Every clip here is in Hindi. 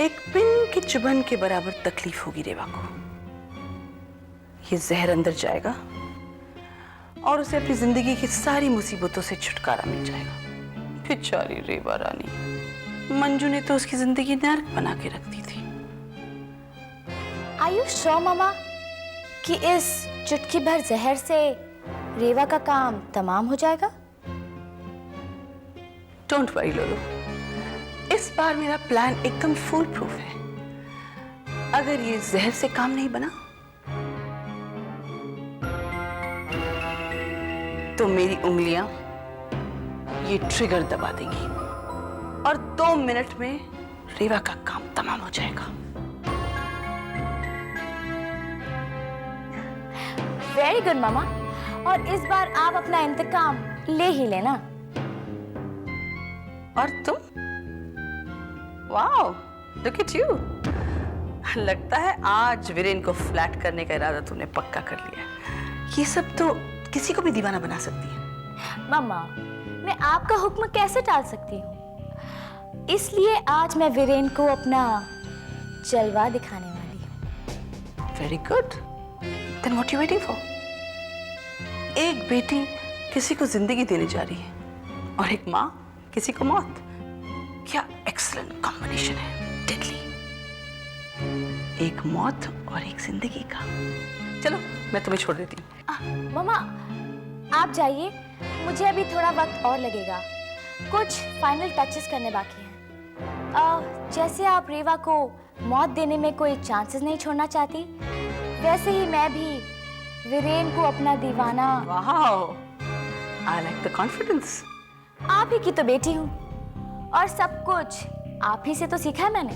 एक पिन के चुभन के बराबर तकलीफ होगी रेवा को। ये जहर अंदर जाएगा और उसे अपनी जिंदगी की सारी मुसीबतों से छुटकारा मिल जाएगा। बेचारी रेवा रानी, मंजू ने तो उसकी जिंदगी नर्क बना के रख दी थी। Are you sure, मामा, कि इस चुटकी भर जहर से रेवा का काम तमाम हो जाएगा? डोंट वरी लोलो, इस बार मेरा प्लान एकदम फुल प्रूफ है। अगर ये जहर से काम नहीं बना तो मेरी उंगलियां ये ट्रिगर दबा देंगी और 2 मिनट में रेवा का काम तमाम हो जाएगा। वेरी गुड मामा, और इस बार आप अपना इंतकाम ले ही लेना। और तुम? Wow, look at you. लगता है आज वीरेन को फ्लैट करने का इरादा तूने पक्का कर लिया है। ये सब तो किसी को भी दीवाना बना सकती है। मामा, मैं आपका हुक्म कैसे टाल सकती हूँ? इसलिए आज मैं वीरेन को अपना जलवा दिखाने वाली हूँ। Very good, then what you waiting for? एक बेटी किसी को जिंदगी देने जा रही है और एक माँ किसी को मौत। क्या एक्सीलेंट कॉम्बिनेशन है, डेडली। एक मौत और एक जिंदगी का। चलो मैं तुम्हें छोड़ देती हूँ। मामा, आप जाइए, मुझे अभी थोड़ा वक्त और लगेगा। कुछ फाइनल टचेस करने बाकी हैं। जैसे आप रेवा को मौत देने में कोई चांसेस नहीं छोड़ना चाहती, वैसे ही मैं भी वीरेन को अपना दीवाना। Wow, I like the confidence. आप ही की तो बेटी हूँ और सब कुछ आप ही से तो सीखा है मैंने।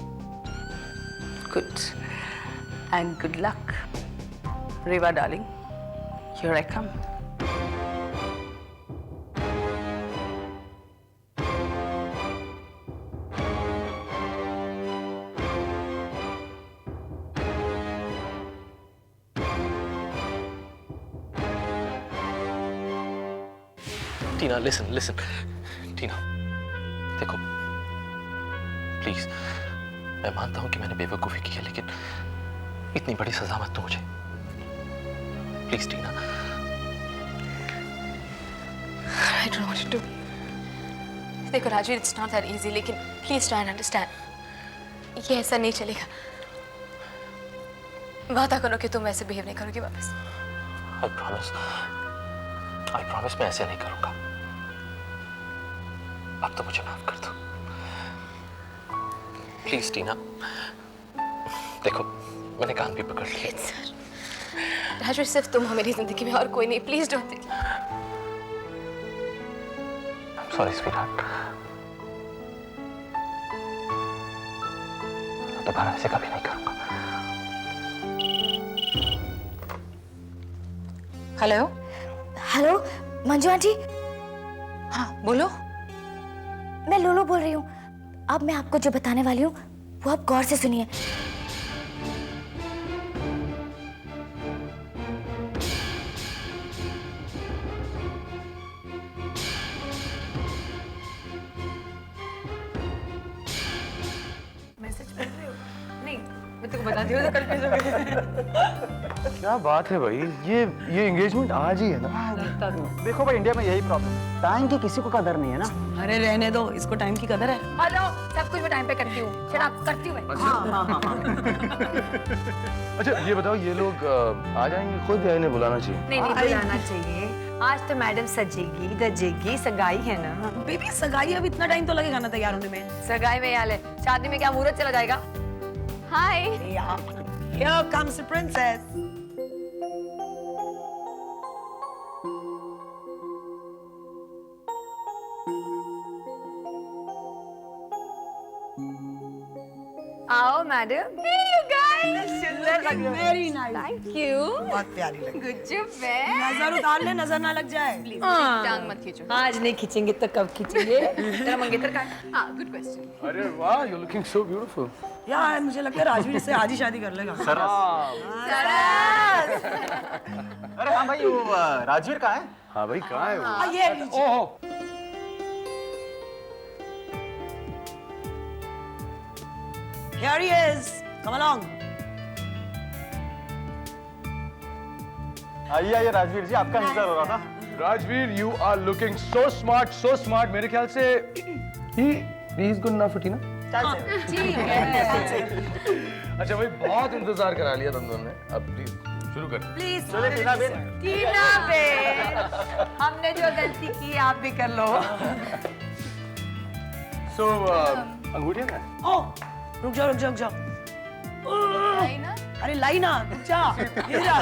Good and good luck Reva darling, here I come. Tina, listen listen. Tina देखो, प्लीज, मैं मानता हूं कि मैंने बेवकूफी की है, लेकिन इतनी बड़ी सजा मत दो मुझे, please Tina. I don't know what to do. देखो Rajveer, it's not that easy, लेकिन please try and understand. ये ऐसा नहीं चलेगा। वादा करो कि तुम ऐसे बिहेव नहीं करोगे वापस। I promise मैं ऐसे नहीं करूंगा। अब तो मुझे माफ कर दो, प्लीज टीना। देखो, मैंने कान भी पकड़ लिया। राजवीर, सिर्फ तुम हो मेरी जिंदगी में और कोई नहीं। Please don't think. Sorry sweetheart, दोबारा ऐसे कभी नहीं करूंगा। Hello hello Manju aunty. हाँ बोलो। मैं लोलो बोल रही हूँ। अब मैं आपको जो बताने वाली हूँ वो आप गौर से सुनिए। मैसेज पढ़ रहे हो? नहीं, मैं तुमको बता दी हूँ तो कंफ्यूज हो गए। क्या बात है भाई, ये एंगेजमेंट आज ही है ना? देखो भाई, इंडिया में यही प्रॉब्लम है, टाइम की किसी को कदर नहीं है ना। अरे रहने दो, इसको टाइम की कदर है। हेलो, सब कुछ मैं टाइम पे करती हूँ। शराब करती हूँ मैं। अच्छा ये बताओ, ये लोग आ जाएंगे खुद या इन्हें बुलाना चाहिए? नहीं नहीं, बुलाना चाहिए। आज तो मैडम सजेगी धजेगी, सगाई है ना। बेबी सगाई, अब इतना टाइम तो लगेगा ना तैयार होने में। सगाई में यार है, शादी में क्या मुहूर्त चला जाएगा। हाय। Here comes the princess. आओ मैडम। Hey you guys, सुंदर लग रहे हो। Very nice. Thank you। बहुत प्यारी लगी। Good job, man। नजर उतार ले, नजर ना लग जाए। Please, टांग मत खींचो। आज नहीं खींचेंगे तो कब खींचेंगे? तेरा मंगेतर कहाँ है? हाँ, good question। अरे वाह, यू लुकिंग सो ब्यूटीफुल। यार मुझे लगता है राजवीर से आज ही शादी कर लेगा। अरे हाँ भाई, वो राजवीर कहाँ है? हाँ भाई, कहाँ है वो? ये लीजिए। ओहो, Here he is. Come along. आइए आइए राजवीर जी, आपका इंतजार हो रहा था। Rajveer, you are looking so smart. मेरे ख्याल से he is good enough for Tina. अच्छा भाई, बहुत इंतजार करा लिया तुम दोनों ने। अब प्लीज शुरू कर। Please. चलिए टीना बेन। टीना बेन, हमने जो गलती की आप भी कर लो। So अंगूठियाँ कहाँ हैं? Oh, रुक जाओ। अरे लाइना, रुक जा। ये जा।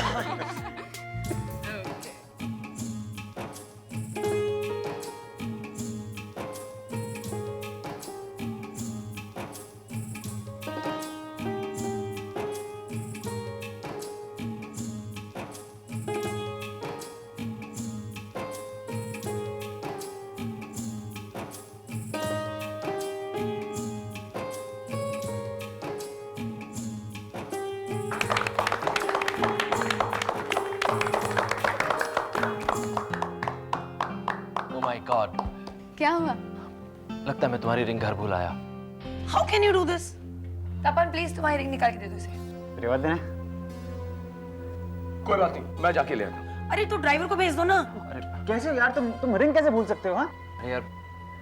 Oh my God, क्या हुआ? लगता है मैं तुम्हारी रिंग घर भूल आया। How can you do this? Tapan please तुम्हारी रिंग निकाल के दे दो उसे। रिवाज देना। कोई बात नहीं, मैं जाके ले आता हूँ। अरे तो ड्राइवर को भेज दो ना। कैसे यार, तुम रिंग कैसे भूल सकते हो? हाँ अरे यार,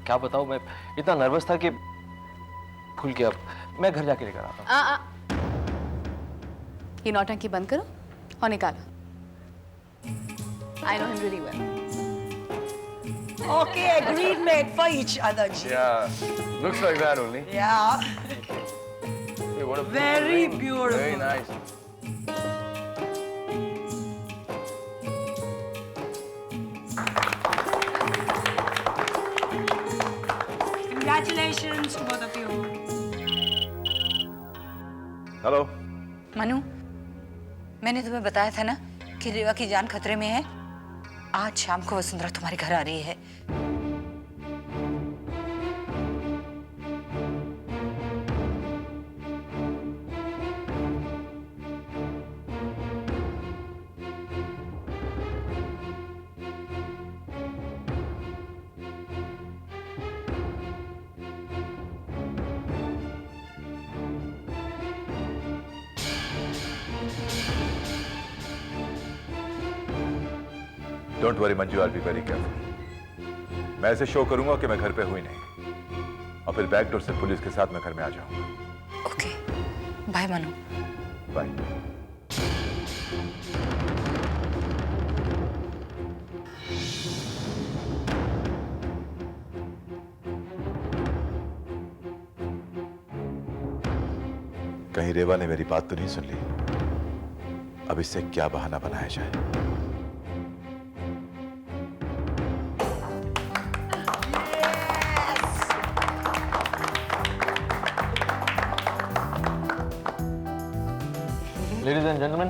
क्या बताऊँ, मैं इतना नर्वस था कि भूल गया। मैं घर जाके लेकर आता हूँ। ये नौटंकी बंद करो और निकालो। I know him really well. Okay, agreed, mate, for each other. Ji. Yeah, looks like that only. Yeah. Hey, what a Very ring. beautiful. Very nice. Congratulations to both of you. Hello. Manu, मैंने तुम्हें बताया था ना कि रेवा की जान खतरे में है। आज शाम को वसुंधरा तुम्हारे घर आ रही है। Don't worry Manju, I will be very careful. मैं ऐसे शो करूंगा कि मैं घर पे हुई नहीं, और फिर बैकडोर से पुलिस के साथ मैं घर में आ जाऊंगा। Okay, bye Manu. बाय। कहीं रेवा ने मेरी बात तो नहीं सुन ली? अब इससे क्या बहाना बनाया जाए? लेडीज एंड जेंटलमैन,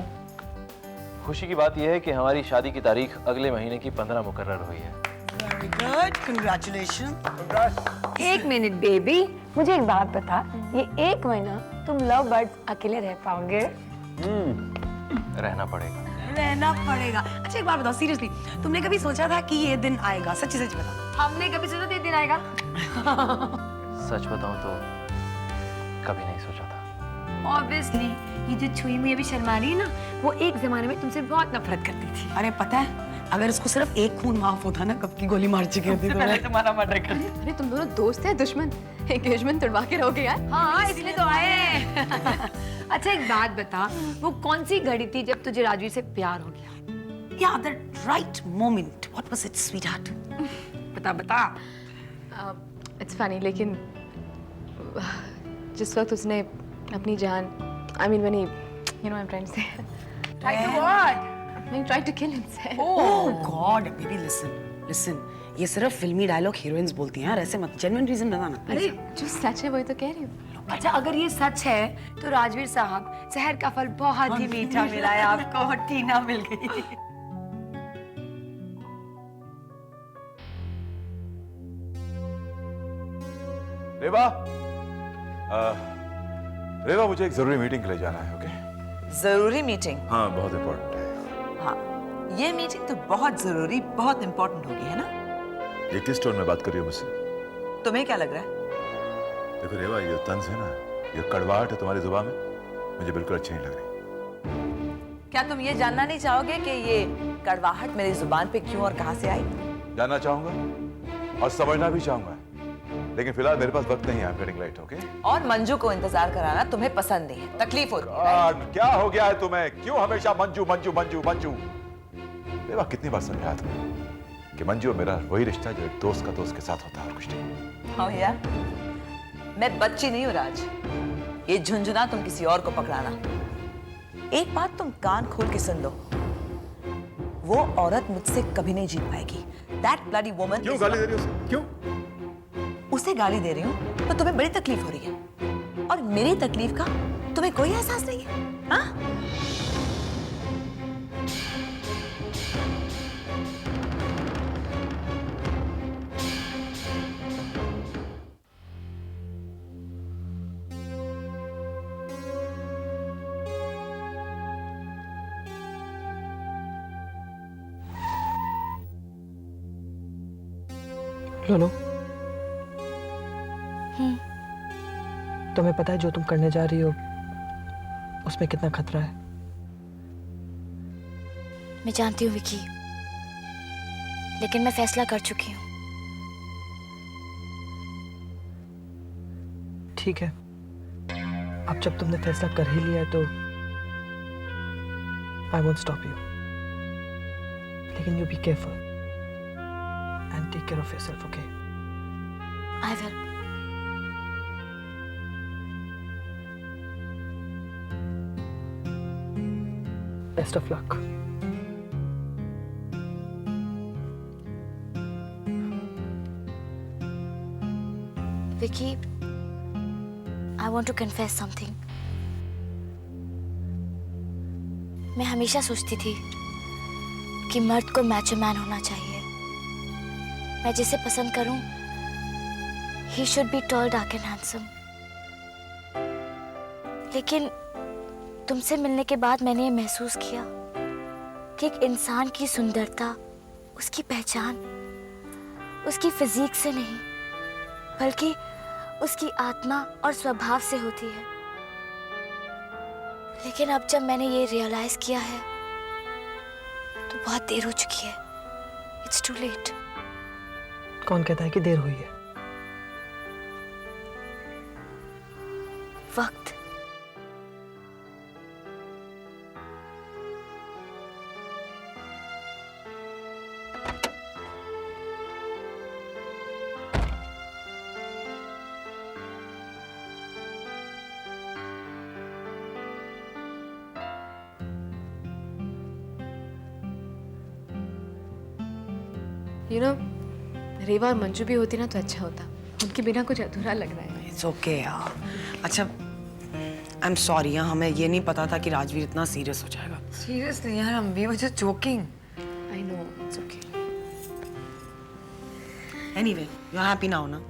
खुशी की बात यह है कि हमारी शादी की तारीख अगले महीने की 15 मुकर्रर हुई है। Very good. Congratulations. एक मिनट बेबी, मुझे एक बात बता, ये एक महीना तुम लव बर्ड्स अकेले रह पाओगे? रहना पड़ेगा। रहना पड़ेगा। अच्छा एक बात बताओ, सीरियसली, तुमने कभी सोचा था कि ये दिन आएगा? सच्ची सच्ची बताओ। हमने कभी सोचा था ये दिन आएगा? सच बताऊं तो कभी नहीं सोचा था। ऑब्वियसली, ये जो छुई मुई अभी शर्मा रही है ना, वो एक जमाने में तुमसे बहुत नफरत करती थी। अरे पता है, अगर इसको सिर्फ एक खून माफ होता ना, कब की गोली मार चुकी होती तो मैं तुम्हारा मर्डर कर देती। अरे तुम दोनों दोस्त हैं, दुश्मन? एंगेजमेंट तोड़वा के रहोगे यार? हाँ, इसलिए तो आए हैं। अच्छा एक बात बता, वो कौन सी घड़ी थी जब तुझे राजवीर से प्यार हो गया? Yeah, that right moment. What was it, sweetheart? बता बता। इट्स फनी, लेकिन जिस वक्त उसने अपनी जान, I mean when he, you know what I'm trying to say. Trying to what? He tried to kill himself. Oh God, baby, listen. ये सिर्फ फिल्मी डायलॉग हीरोइंस बोलती हैं यार, ऐसे मत। जेन्युइन रीजन बताना। अरे जो सच है वही तो कह रही हूँ। अच्छा अगर ये सच है तो राजवीर साहब, जहर का फल बहुत ही मीठा मिला है आपको, टीना मिल गई। रेवा, रेवा मुझे एक जरूरी मीटिंग के लिए जाना है। ओके? जरूरी मीटिंग? हाँ, बहुत इम्पोर्टेंट है। हाँ, ये मीटिंग तो बहुत जरूरी, बहुत इम्पोर्टेंट होगी, है ना? ये किस टोन में बात कर रही हो मुझसे? तुम्हें क्या लग रहा है? देखो रेवा, ये तंज है ना, ये कड़वाहट है तुम्हारी जुबान में, मुझे बिल्कुल अच्छी नहीं लग रही। क्या तुम ये जानना नहीं चाहोगे कि ये कड़वाहट मेरी जुबान पे क्यों और कहां से आई? जानना चाहूंगा और समझना भी चाहूंगा, लेकिन फिलहाल मेरे पास वक्त नहीं है। Getting late, okay? और मंजू को इंतजार कराना तुम्हें पसंद नहीं है, तकलीफ होती है। गॉड, क्या हो गया है तुम्हें? क्यों हमेशा मंजू मंजू मंजू मंजू? बेवा, कितनी बार समझाया तुम्हें कि मंजू मेरा वही रिश्ता है जो एक दोस्त का दोस्त के साथ होता है और कुछ नहीं। हाँ यार, मैं बच्ची नहीं हूँ राज। ये झुंझुना तुम किसी और को पकड़ाना। एक बात तुम कान खोल के सुन लो, वो औरत मुझसे कभी नहीं जीत पाएगी। That bloody woman। क्यों गाली दे रही हो उसे? क्यों? उसे गाली दे रही हूँ तो तुम्हें बड़ी तकलीफ हो रही है, और मेरी तकलीफ का तुम्हें कोई एहसास नहीं है? हाँ? लोलो, तुम्हें पता है जो तुम करने जा रही हो उसमें कितना खतरा है? मैं जानती हूँ विकी, लेकिन मैं फैसला कर चुकी हूँ। ठीक है, अब जब तुमने फैसला कर ही लिया है तो आई वोंट स्टॉप यू, लेकिन you be careful and take care of yourself, okay? I will. Best of luck. Vicky, I want to confess something. मैं हमेशा सोचती थी कि मर्द को मैचो मैन होना चाहिए। मैं जिसे पसंद करूं, he should be tall, dark and handsome. लेकिन तुमसे मिलने के बाद मैंने ये महसूस किया कि एक इंसान की सुंदरता, उसकी पहचान, उसकी फिजिक से नहीं, बल्कि उसकी आत्मा और स्वभाव से होती है। लेकिन अब जब मैंने ये रियलाइज किया है तो बहुत देर हो चुकी है। It's too late. कौन कहता है कि देर हुई है? वक्त। यू नो, रेवा और मंजू भी होती ना तो अच्छा होता। उनके बिना कुछ अधूरा लग रहा है। इट्स ओके यार। अच्छा, आई एम सॉरी, हमें ये नहीं पता था कि राजवीर इतना सीरियस हो जाएगा। सीरियसली यार, we were just joking. I know, it's okay. Anyway, you are happy now ना?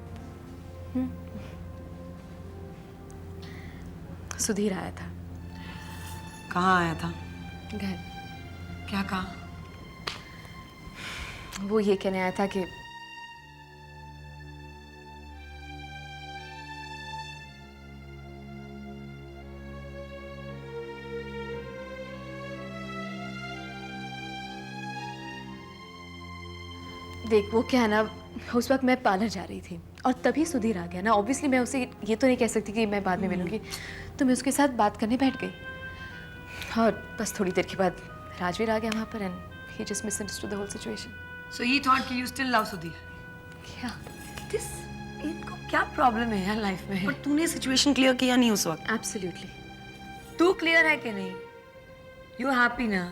सुधीर आया था। कहाँ आया था? घर। क्या कहा? वो ये कहने आया था कि देख, वो क्या है ना, उस वक्त मैं पार्लर जा रही थी और तभी सुधीर आ गया ना। ऑब्वियसली मैं उसे ये तो नहीं कह सकती कि मैं बाद में मिलूंगी, तो मैं उसके साथ बात करने बैठ गई और बस थोड़ी देर के बाद राजवीर आ गया वहाँ पर and he just misunderstood the whole situation. So he thought कि you still love सुधीर। क्या? This इनको क्या प्रॉब्लम है यार लाइफ में? पर तूने सिचुएशन क्लियर किया नहीं उस वक्त। एब्सोल्युटली। तू क्लियर है कि नहीं? You happy ना?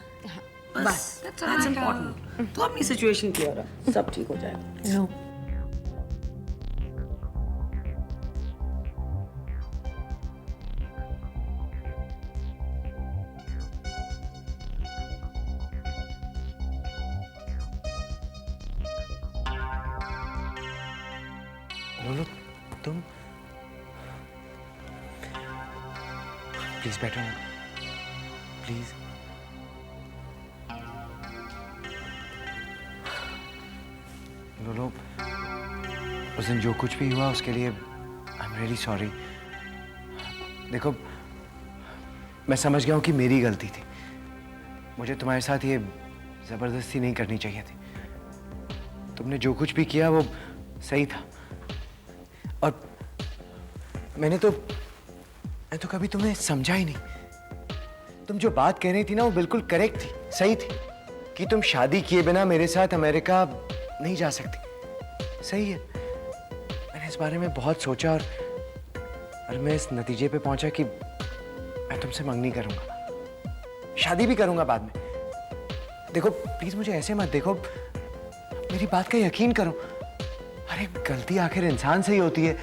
बस that's important। तो अपनी सिचुएशन क्लियर है, सब ठीक हो जाएगा। नो। लोलो, तुम प्लीज बैठो ना, प्लीज। लोलो, उस दिन जो कुछ भी हुआ उसके लिए आई एम रियली सॉरी। देखो, मैं समझ गया हूँ कि मेरी गलती थी। मुझे तुम्हारे साथ ये जबरदस्ती नहीं करनी चाहिए थी। तुमने जो कुछ भी किया वो सही था। और मैंने तो कभी तुम्हें समझा ही नहीं। तुम जो बात कह रही थी ना वो बिल्कुल करेक्ट थी, सही थी, कि तुम शादी किए बिना मेरे साथ अमेरिका नहीं जा सकती। सही है। मैंने इस बारे में बहुत सोचा और मैं इस नतीजे पे पहुंचा कि मैं तुमसे मंगनी करूंगा, शादी भी करूंगा बाद में। देखो प्लीज मुझे ऐसे मत देखो, मेरी बात का यकीन करो। अरे गलती आखिर इंसान से ही होती है।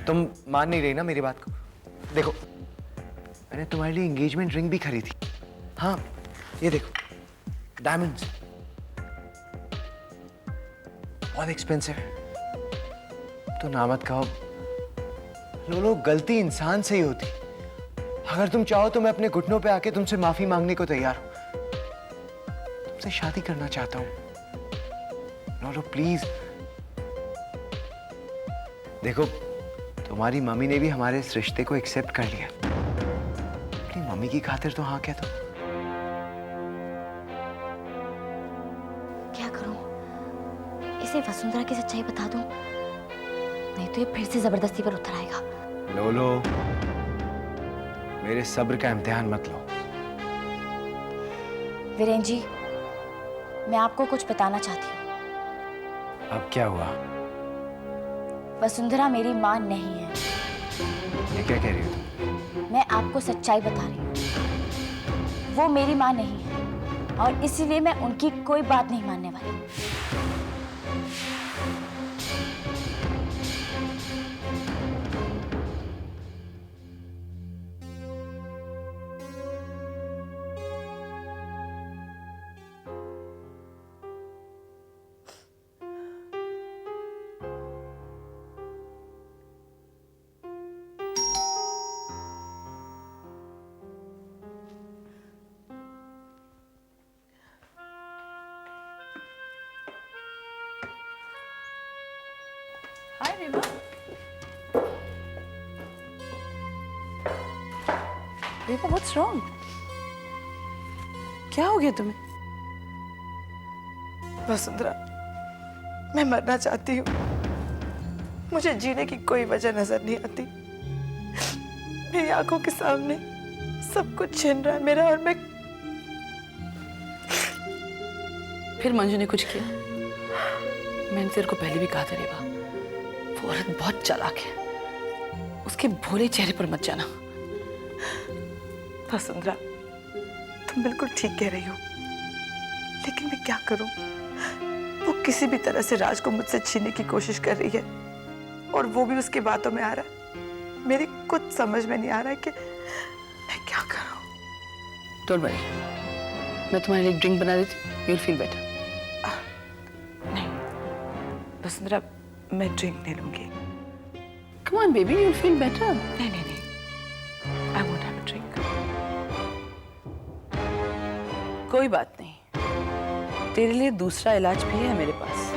तुम मान नहीं रही ना मेरी बात को। देखो मैंने तुम्हारे लिए एंगेजमेंट रिंग भी खरीदी। हाँ ये देखो, डायमंड्स, बहुत एक्सपेंसिव है। तो ना मत कहो। लोलो, गलती इंसान से ही होती। अगर तुम चाहो तो मैं अपने घुटनों पे आके तुमसे माफी मांगने को तैयार हूं। तुमसे शादी करना चाहता हूं। लोलो प्लीज। देखो तुम्हारी मम्मी ने भी हमारे इस रिश्ते को एक्सेप्ट कर लिया। अपनी मम्मी की खातिर तो हाँ कह दो। क्या करूं? इसे वसुंधरा की सच्चाई बता दूं, नहीं तो ये फिर से जबरदस्ती पर उतर आएगा। लोलो, मेरे सब्र का इम्तिहान मत लो। वीरेन जी, मैं आपको कुछ बताना चाहती हूँ। अब क्या हुआ? वसुंधरा मेरी माँ नहीं है। ये क्या कह रही हो तुम? मैं आपको सच्चाई बता रही हूँ। वो मेरी माँ नहीं है और इसीलिए मैं उनकी कोई बात नहीं मानने वाली। हाय रेवा। रेवा, व्हाट्स रॉन्ग? क्या हो गया तुम्हें? वसुंधरा, मैं मरना चाहती हूँ। मुझे जीने की कोई वजह नजर नहीं आती। मेरी आंखों के सामने सब कुछ छिन रहा है मेरा, और मैं फिर मंजू ने कुछ किया? मैंने तेरे को पहले भी कहा था रेवा, वो औरत बहुत चालाक है। उसके भोले चेहरे पर मत जाना। वसुंधरा, तुम बिल्कुल ठीक कह रही हो, लेकिन मैं क्या करूं? वो किसी भी तरह से राज को मुझसे छीनने की कोशिश कर रही है, और वो भी उसकी बातों में आ रहा है। मेरी कुछ समझ में नहीं आ रहा है कि मैं क्या करूं। डोंट वरी, मैं तुम्हारे लिए एक ड्रिंक बना देती हूँ, यू विल फील बेटर। नहीं वसुंधरा, मैं ड्रिंक नहीं लूंगी। Come on baby, you will feel better. नहीं नहीं नहीं, I won't have a drink. कोई बात नहीं, तेरे लिए दूसरा इलाज भी है मेरे पास।